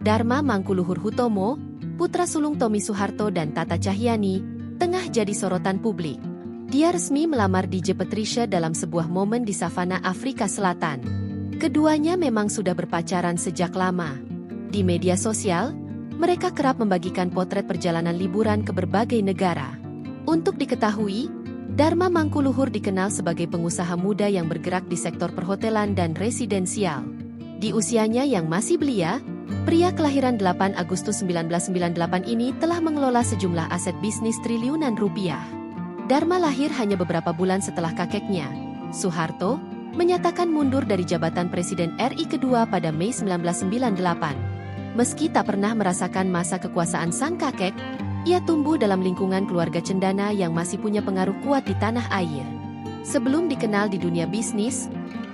Dharma Mangkuluhur Hutomo, putra sulung Tommy Soeharto dan Tata Cahyani, tengah jadi sorotan publik. Dia resmi melamar DJ Patricia dalam sebuah momen di savana Afrika Selatan. Keduanya memang sudah berpacaran sejak lama. Di media sosial, mereka kerap membagikan potret perjalanan liburan ke berbagai negara. Untuk diketahui, Dharma Mangkuluhur dikenal sebagai pengusaha muda yang bergerak di sektor perhotelan dan residensial. Di usianya yang masih belia, pria kelahiran 8 Agustus 1998 ini telah mengelola sejumlah aset bisnis triliunan rupiah. Dharma lahir hanya beberapa bulan setelah kakeknya, Soeharto, menyatakan mundur dari jabatan Presiden RI kedua pada Mei 1998. Meski tak pernah merasakan masa kekuasaan sang kakek, ia tumbuh dalam lingkungan keluarga cendana yang masih punya pengaruh kuat di tanah air. Sebelum dikenal di dunia bisnis,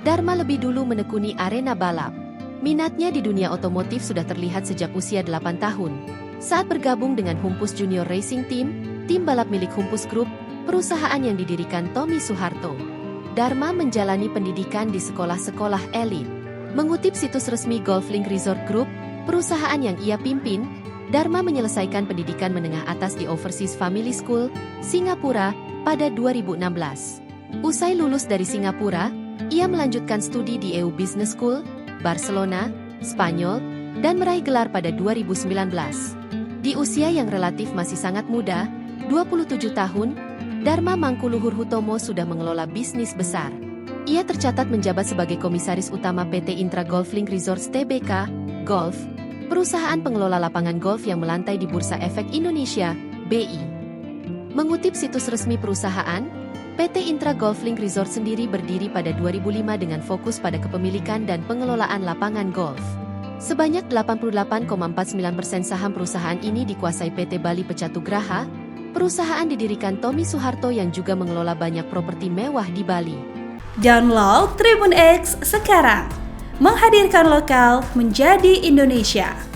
Dharma lebih dulu menekuni arena balap. Minatnya di dunia otomotif sudah terlihat sejak usia 8 tahun. Saat bergabung dengan Humpus Junior Racing Team, tim balap milik Humpus Group, perusahaan yang didirikan Tommy Soeharto. Dharma menjalani pendidikan di sekolah-sekolah elit. Mengutip situs resmi Golflink Resort Group, perusahaan yang ia pimpin, Dharma menyelesaikan pendidikan menengah atas di Overseas Family School, Singapura, pada 2016. Usai lulus dari Singapura, ia melanjutkan studi di EU Business School, Barcelona, Spanyol, dan meraih gelar pada 2019. Di usia yang relatif masih sangat muda, 27 tahun, Dharma Mangkuluhur Hutomo sudah mengelola bisnis besar. Ia tercatat menjabat sebagai komisaris utama PT Intra Golflink Resorts Tbk, Golf, perusahaan pengelola lapangan golf yang melantai di Bursa Efek Indonesia, BI. Mengutip situs resmi perusahaan, PT Intra Golflink Resort sendiri berdiri pada 2005 dengan fokus pada kepemilikan dan pengelolaan lapangan golf. Sebanyak 88,49% saham perusahaan ini dikuasai PT Bali Pecatugraha, perusahaan didirikan Tommy Soeharto yang juga mengelola banyak properti mewah di Bali. Download Tribun X sekarang, menghadirkan lokal menjadi Indonesia.